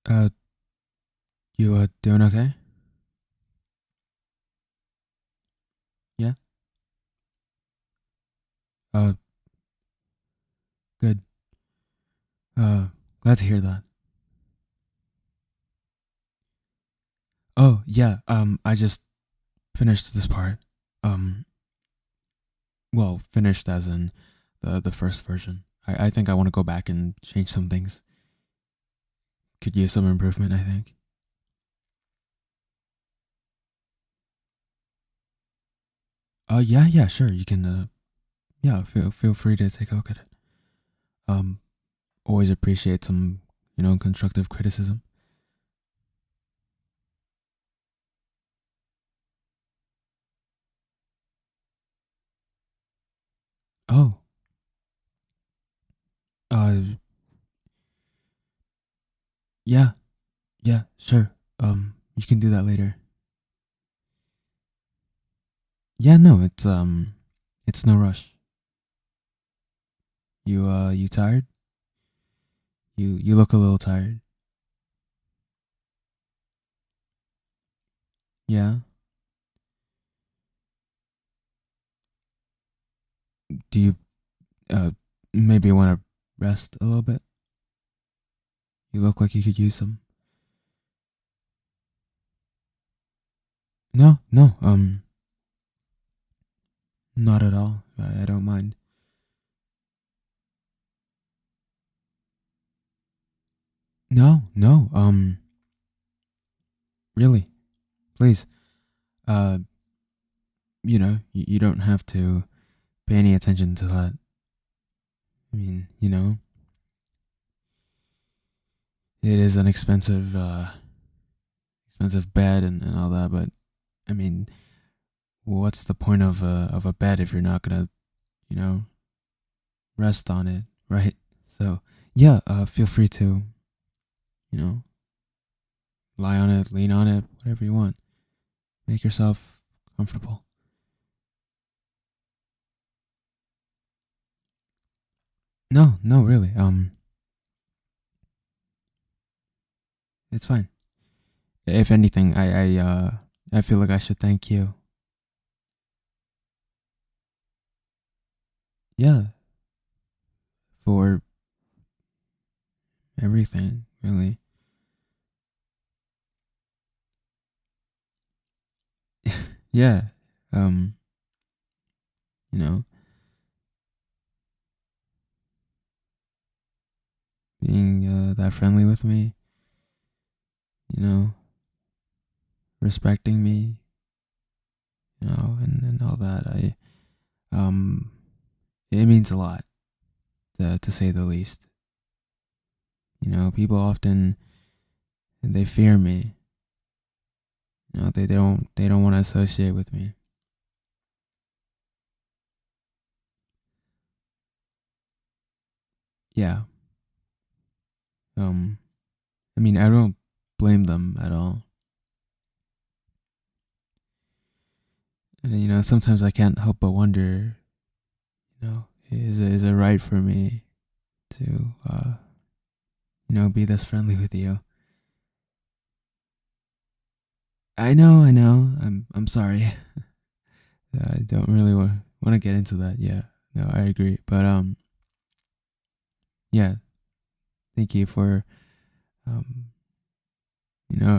Uh, you doing okay? Yeah. Uh, good. Glad to hear that. Oh yeah. I just finished this part. Um, well, finished as in the first version. I think I want to go back and change some things. Could use some improvement. I think. Yeah, yeah, sure. You can. Yeah. Feel free to take a look at it. Um, always appreciate some constructive criticism. Oh. Uh. Yeah. Yeah. Sure. You can do that later. Yeah. No. It's no rush. You tired? You look a little tired. Yeah. Do you uh maybe want to rest a little bit? You look like you could use some. No, no. Not at all. I don't mind. No, no. Really, please. Uh, you don't have to pay any attention to that. I mean, it is an expensive bed and all that, but I mean, what's the point of a bed if you're not gonna, you know, rest on it, right? So yeah, feel free to you know lie on it, lean on it, whatever you want. Make yourself comfortable. No, no, really. It's fine. If anything, I feel like I should thank you. Yeah, for everything, really. Yeah. Um, you know, being that friendly with me, you know, respecting me, and all that. Um, it means a lot, to say the least. People often they fear me. They don't want to associate with me. Yeah. Um, I mean, I don't blame them at all. And, sometimes I can't help but wonder, is it right for me to, be this friendly with you? I know. I'm sorry. I don't really want to get into that. Yeah. No, I agree. But yeah. Thank you for um,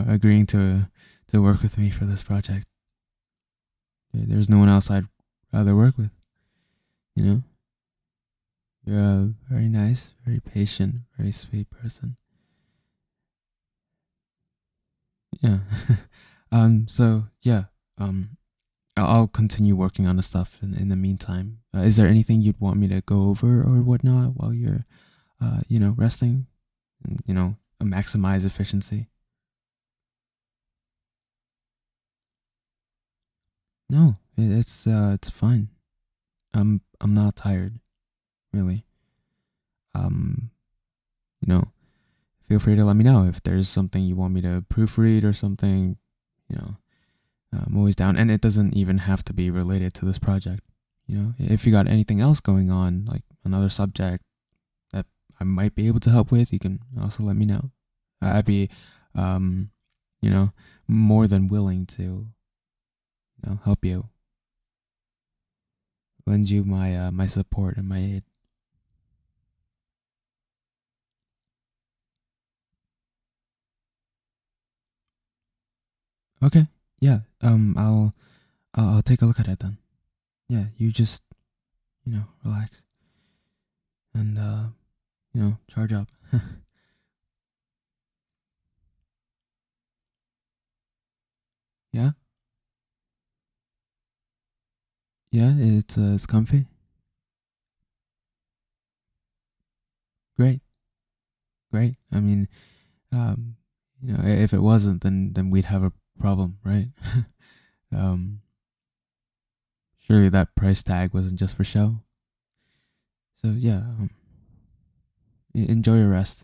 agreeing to work with me for this project. There's no one else I'd rather work with. You know, you're a very nice, very patient, very sweet person. Yeah. So yeah. Um. I'll continue working on the stuff in the meantime. Is there anything you'd want me to go over or whatnot while you're, resting? And, maximize efficiency. No, it's fine. I'm not tired, really. Um, you know, feel free to let me know if there's something you want me to proofread or something. You know, I'm always down, and it doesn't even have to be related to this project. If you got anything else going on, like another subject that I might be able to help with, you can also let me know. I'd be, um, you know, more than willing to, help you, lend you my support and my aid. Okay, yeah. I'll take a look at it then. Yeah, you just relax and charge up. Yeah, yeah. It's comfy. Great, great. I mean, um, if it wasn't, then we'd have a problem, right? um, Surely that price tag wasn't just for show. So yeah, enjoy your rest.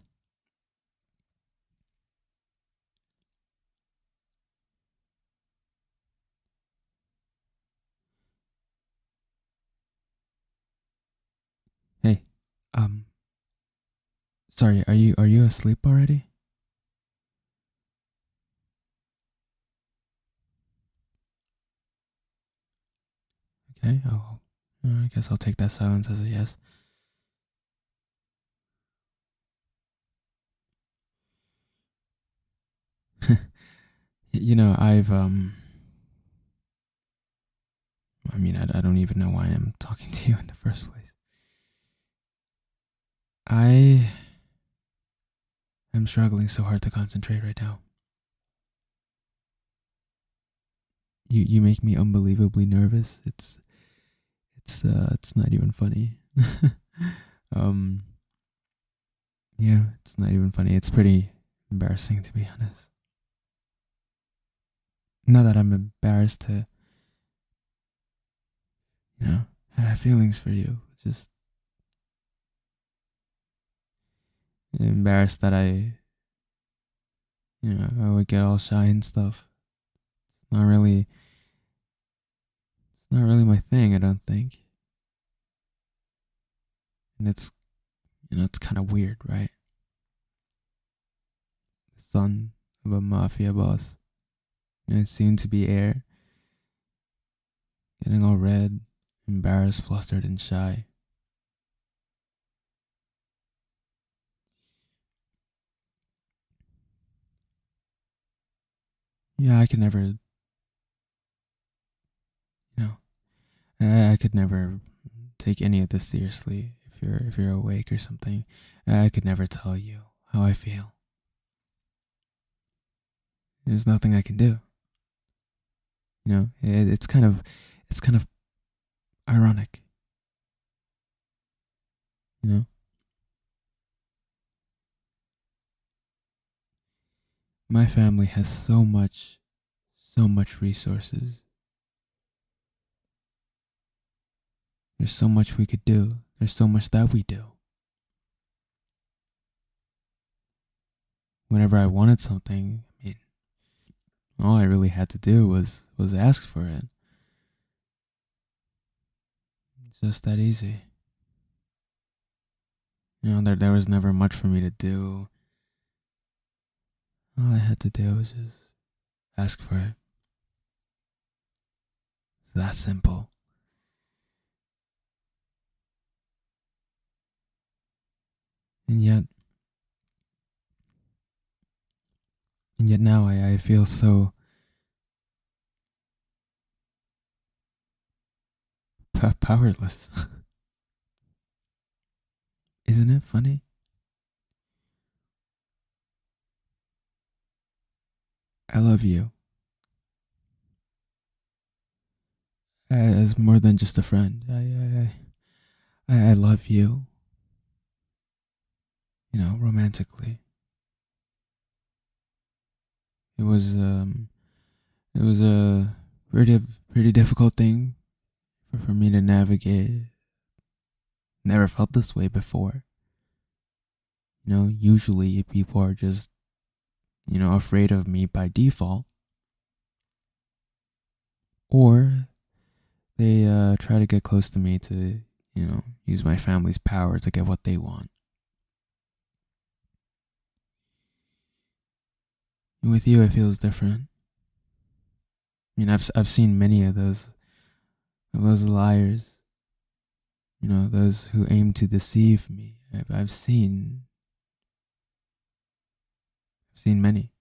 Hey, um, sorry, are you asleep already? Okay, I guess I'll take that silence as a yes. I mean, I don't even know why I'm talking to you in the first place. I am struggling so hard to concentrate right now. You make me unbelievably nervous. It's not even funny. um, yeah, it's not even funny. It's pretty embarrassing to be honest. Not that I'm embarrassed to, have feelings for you. Just embarrassed that I would get all shy and stuff. Not really, it's not really my thing. I don't think, and it's kind of weird, right? The son of a mafia boss, soon to be heir, getting all red, embarrassed, flustered, and shy. Yeah, I could never, I could never take any of this seriously. If you're awake or something, I could never tell you how I feel. There's nothing I can do. It's kind of ironic. You know, my family has so much resources. There's so much we could do. There's so much that we do. Whenever I wanted something, I mean, all I really had to do was ask for it. It's just that easy. There was never much for me to do. All I had to do was just ask for it. It's that simple. And yet now I feel so powerless. Isn't it funny? I love you as more than just a friend. I love you. Romantically. It was um it was a pretty difficult thing for me to navigate. Never felt this way before. Usually people are just afraid of me by default, or they try to get close to me to use my family's power to get what they want. With you, it feels different. I mean, I've seen many of those liars. You know, those who aim to deceive me. I've seen many,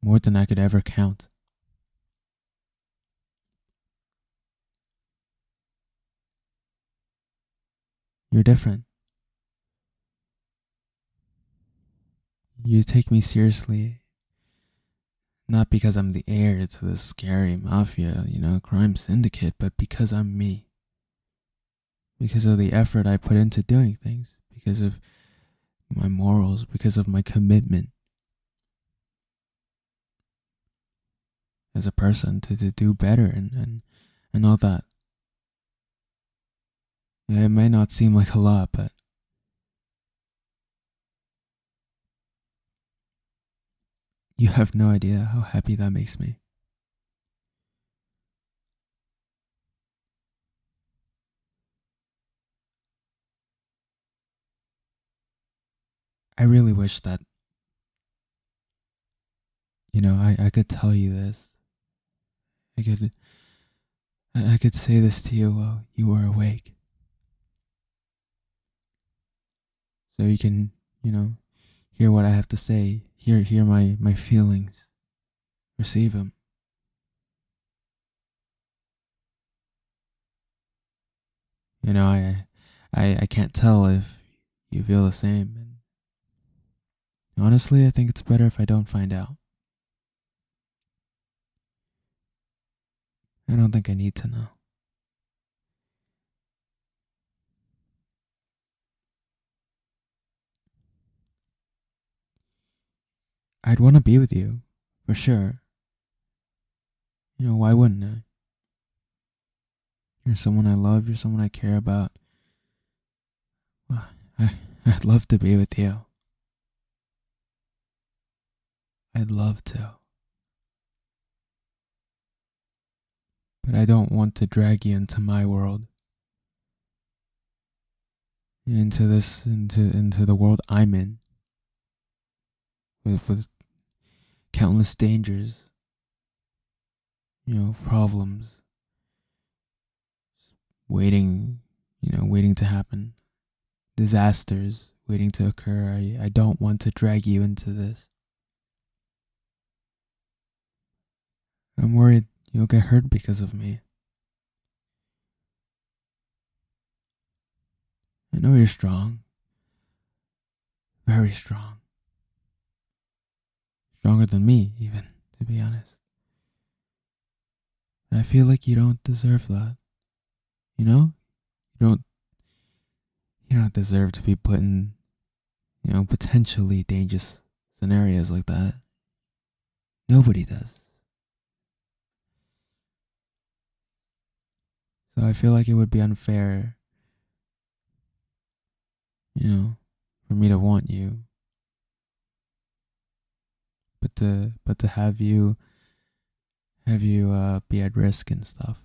more than I could ever count. You're different. You take me seriously, not because I'm the heir to this scary mafia, crime syndicate, but because I'm me. Because of the effort I put into doing things, because of my morals, because of my commitment as a person to do better and all that. It may not seem like a lot, but you have no idea how happy that makes me. I really wish that, I could tell you this. I could I could say this to you while you were awake. So you can, hear what I have to say, hear my feelings, receive them. I can't tell if you feel the same. And honestly, I think it's better if I don't find out. I don't think I need to know. I'd want to be with you, for sure. Why wouldn't I? You're someone I love, you're someone I care about. Well, I'd love to be with you. I'd love to. But I don't want to drag you into my world. Into the world I'm in. With countless dangers, problems waiting, waiting to happen, disasters waiting to occur. I don't want to drag you into this. I'm worried you'll get hurt because of me. I know you're strong, very strong, stronger than me, even, to be honest. But I feel like you don't deserve that. You don't. You don't deserve to be put in, potentially dangerous scenarios like that. Nobody does. So I feel like it would be unfair, for me to want you, but to have you be at risk and stuff.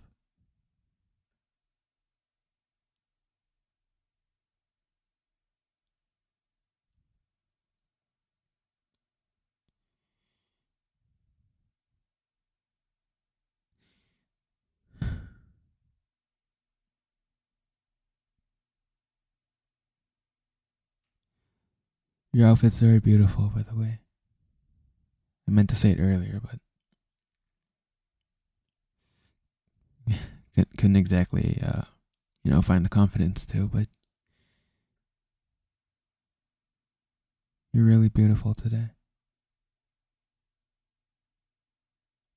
Your outfit's very beautiful, by the way. I meant to say it earlier, but couldn't exactly, find the confidence to. But you're really beautiful today.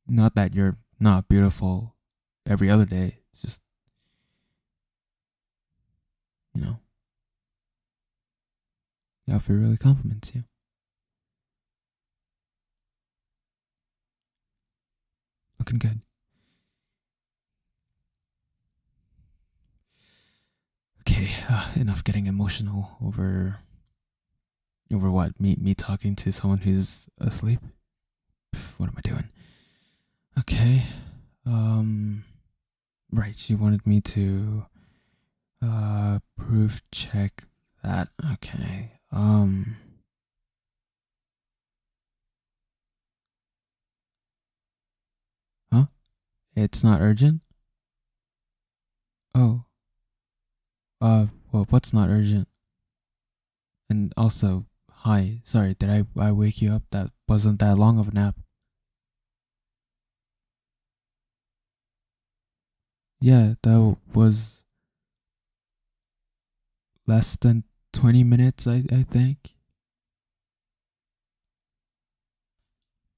Not that you're not beautiful every other day. It's just, you know, the outfit really compliments you. Looking good. Okay, enough getting emotional over what, me talking to someone who's asleep. What am I doing? Okay. Right. She wanted me to proof check that. Okay. It's not urgent? Oh, well, what's not urgent? And also, hi, sorry, did I wake you up? That wasn't that long of a nap. Yeah, that was less than 20 minutes, I think.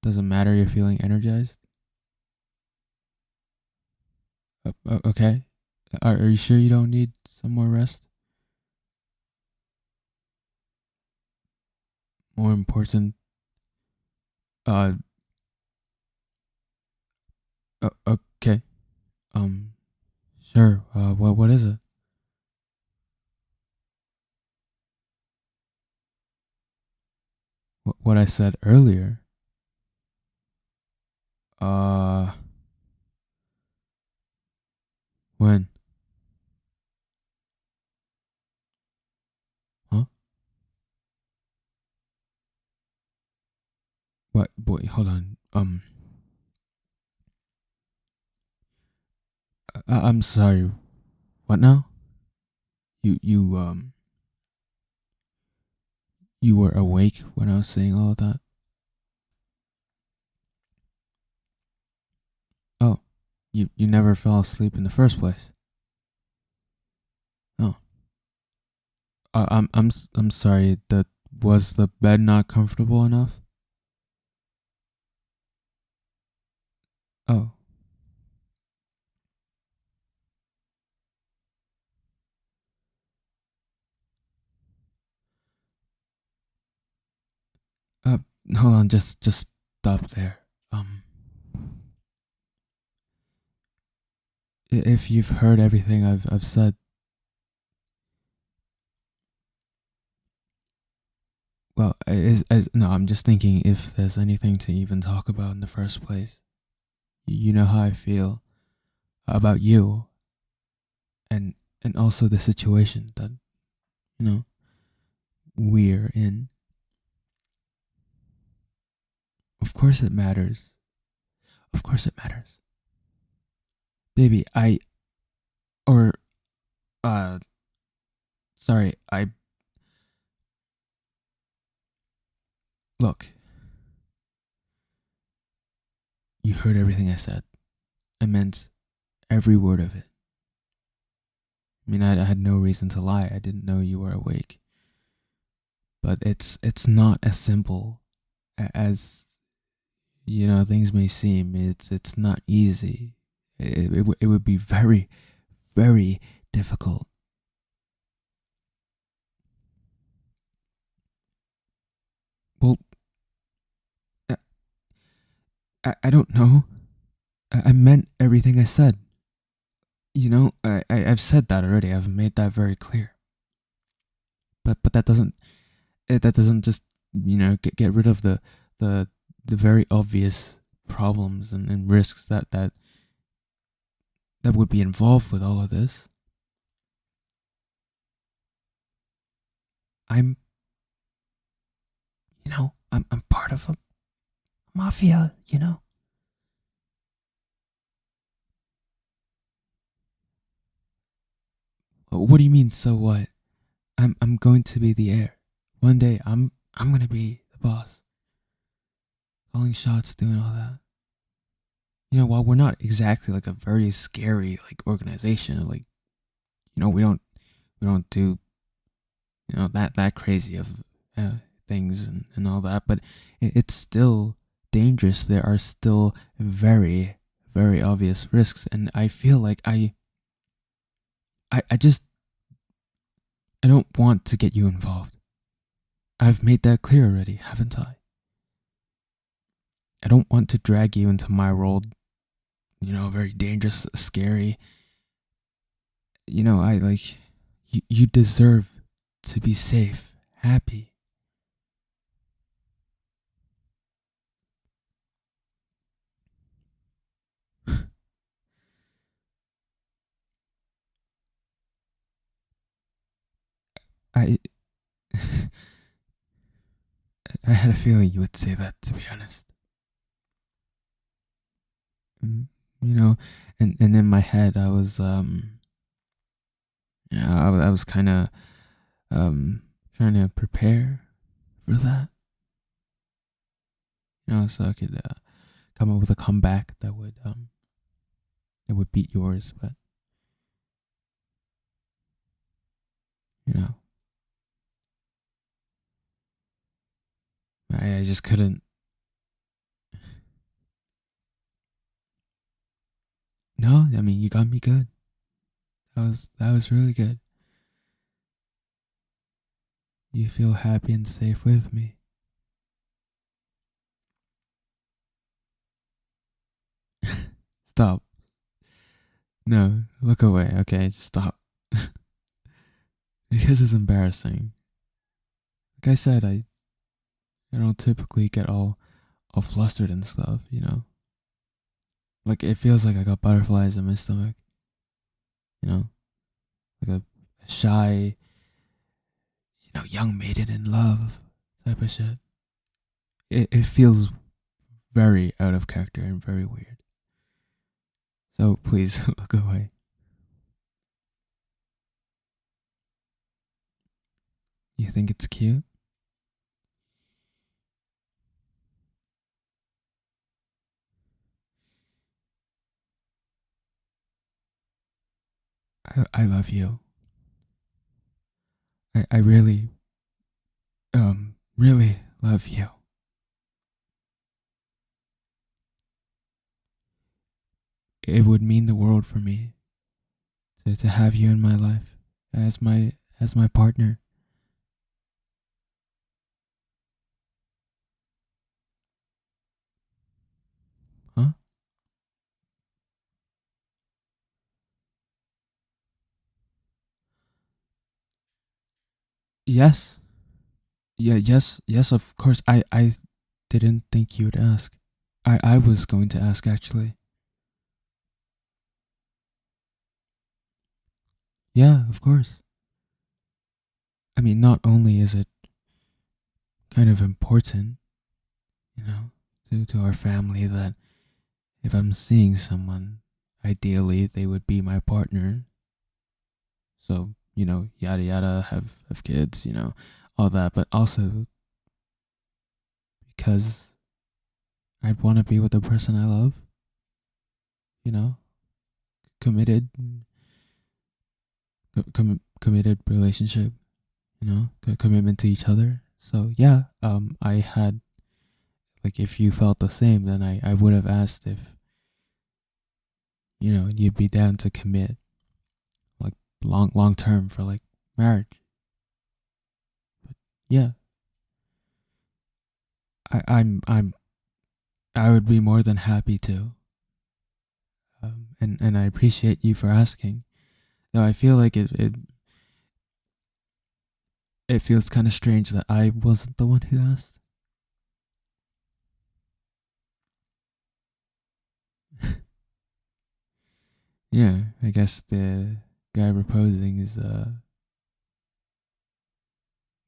Doesn't matter, you're feeling energized? Okay. Are you sure you don't need some more rest? More important, uh, okay. Um, sure. What is it? What I said earlier. Uh, when? Huh? What? Boy, hold on. I'm sorry. What now? You you were awake when I was saying all of that? Oh, you never fell asleep in the first place. Oh, I'm sorry. That was the bed not comfortable enough? Oh, uh, hold on. Just stop there. Um, if you've heard everything I've said, well, no, I'm just thinking if there's anything to even talk about in the first place. You know how I feel about you, and and also the situation that you know we're in. Of course it matters. Of course it matters. Baby, or, uh, sorry, look, you heard everything I said. I meant every word of it. I mean, I had no reason to lie. I didn't know you were awake. But it's not as simple as, things may seem. It's not easy. It would be very, very difficult. Well, I, I don't know. I meant everything I said. I've said that already. I've made that very clear. But that doesn't just get rid of the the very obvious problems and risks that would be involved with all of this. I'm I'm part of a mafia. What do you mean? So what? I'm going to be the heir. One day I'm gonna be the boss, calling shots, doing all that. While we're not exactly like a very scary like organization, like we don't do that crazy of things and all that, but it's still dangerous. There are still very, very obvious risks, and I feel like I just I don't want to get you involved. I've made that clear already, haven't I? I don't want to drag you into my role, very dangerous, scary. I like you deserve to be safe, happy. I I had a feeling you would say that, to be honest. you know, and in my head I was yeah, I was kind of trying to prepare for that, so I could come up with a comeback that would beat yours, but you know, I just couldn't. No, I mean you got me good. That was really good. You feel happy and safe with me. Stop. No, look away. Okay, just stop. Because it's embarrassing. Like I said, I don't typically get all flustered and stuff. Like it feels like I got butterflies in my stomach. You know, like a shy, young maiden in love type of shit. It feels very out of character and very weird. So please look away. You think it's cute? I love you. I really, really love you. It would mean the world for me to have you in my life as my partner. Huh? Yes. Yeah, yes, of course. I didn't think you'd ask. I was going to ask actually. Yeah, of course. I mean, not only is it kind of important, to our family that if I'm seeing someone, ideally they would be my partner. So, yada yada, have kids, all that, but also because I'd want to be with the person I love, you know, committed, committed relationship, commitment to each other. So yeah, I had, like, if you felt the same, then I would have asked if you'd be down to commit, like, long term for, like, marriage. Yeah, I'm I would be more than happy to, and I appreciate you for asking. Though I feel like it feels kind of strange that I wasn't the one who asked. Yeah, I guess the guy proposing is a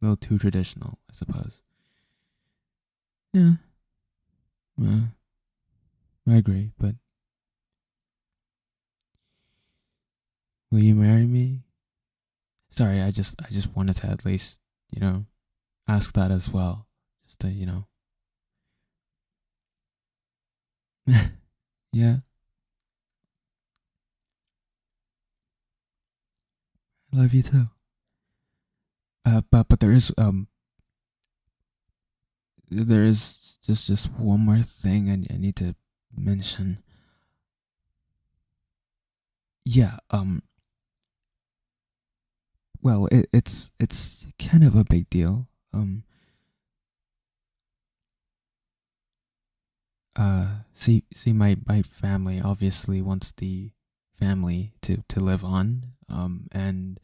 little too traditional, I suppose. Yeah, well, I agree. But will you marry me? Sorry, I just wanted to at least you know ask that as well, just to yeah, I love you too. But there is just one more thing I need to mention. Yeah, well, it's kind of a big deal. See, my family obviously wants the family to live on. And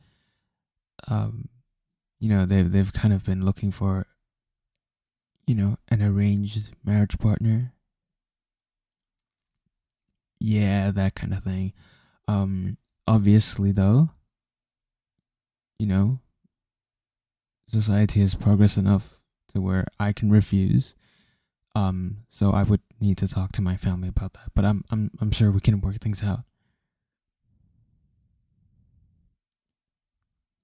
they've kind of been looking for an arranged marriage partner. Yeah, that kind of thing. Um, Obviously though, you know, society has progressed enough to where I can refuse. So I would need to talk to my family about that. But I'm sure we can work things out.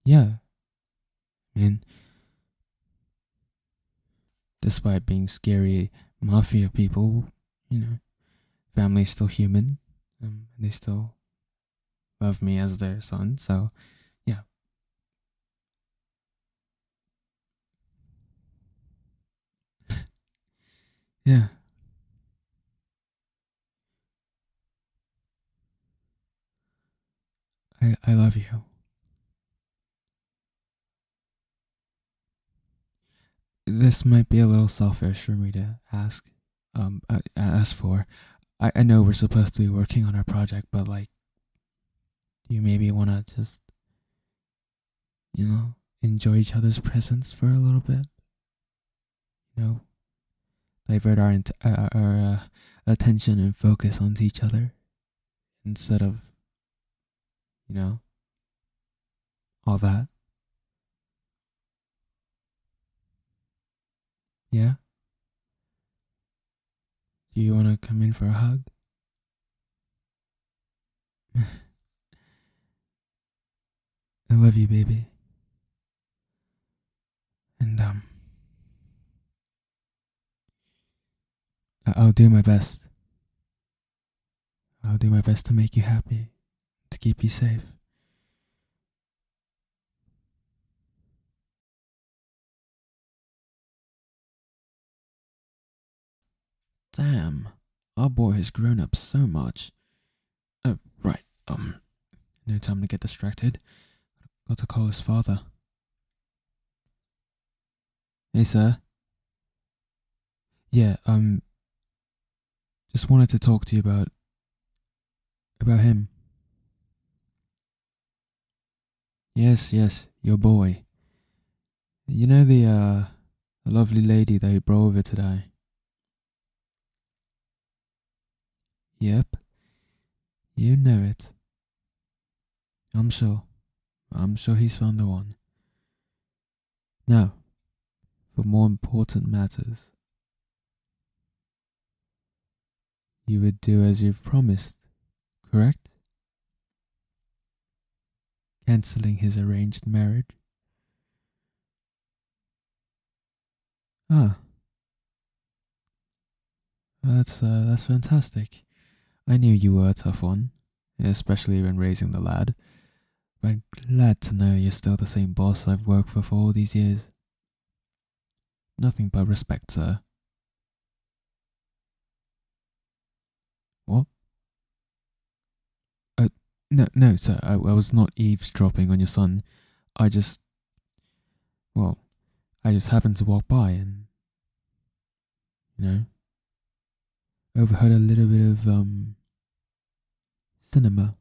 Yeah, I mean, despite being scary mafia people, you know, family's still human. They still love me as their son. So yeah, yeah, I love you. This might be a little selfish for me to ask for. I know we're supposed to be working on our project, but like, do you maybe want to just, you know, enjoy each other's presence for a little bit? You know, divert our attention and focus onto each other instead of, you know, all that. Yeah? Do you want to come in for a hug? I love you, baby. And I'll do my best. I'll do my best to make you happy, to keep you safe. Damn, our boy has grown up so much. Oh, right. No time to get distracted. Got to call his father. Hey, sir. Yeah, just wanted to talk to you about him. Yes, yes, your boy. You know the lovely lady that he brought over today? Yep, you know it. I'm sure. I'm sure he's found the one. Now, for more important matters, you would do as you've promised, correct? Cancelling his arranged marriage. Ah, that's fantastic. I knew you were a tough one, especially when raising the lad. But glad to know you're still the same boss I've worked for all these years. Nothing but respect, sir. What? Uh, no, no, sir. I was not eavesdropping on your son. I just, well, I just happened to walk by and, you know, overheard a little bit of cinema.